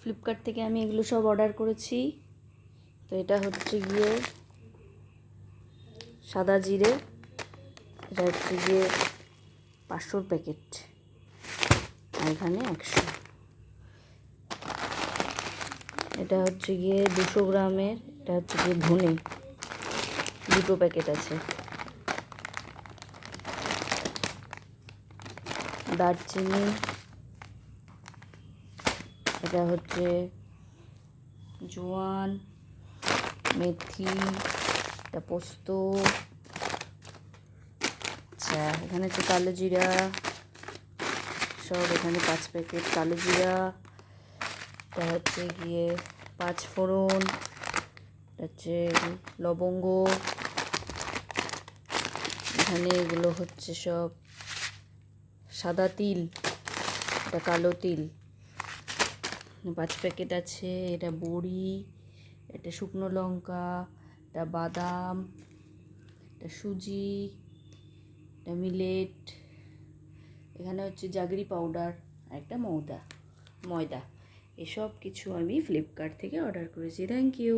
Flipkart থেকে আমি এগুলো সব অর্ডার করেছি। তো এটা হচ্ছে গিয়ে সাদা জিরে, এটা হচ্ছে গিয়ে 500 প্যাকেট, আর এখানে 100। এটা হচ্ছে গিয়ে 200 গ্রামের, এটা হচ্ছে গিয়ে ধনে, 2 প্যাকেট আছে। দারচিনি, এটা হচ্ছে জোয়ান, মেথি, এটা পোস্ত। আচ্ছা, এখানে হচ্ছে কালো জিরা সব, এখানে 5 প্যাকেট কালো জিরা। এটা হচ্ছে গিয়ে 5 ফোড়ন, এটা হচ্ছে লবঙ্গ। এখানে এগুলো হচ্ছে সব সাদা তিল, এটা কালো তিল, 5 প্যাকেট আছে। এটা বড়ি, এটা শুকনো লঙ্কা, এটা বাদাম, এটা সুজি, এটা মিলেট। এখানে হচ্ছে জাগরি পাউডার আর একটা ময়দা। এসব কিছু আমি ফ্লিপকার্ট থেকে অর্ডার করেছি। Thank you.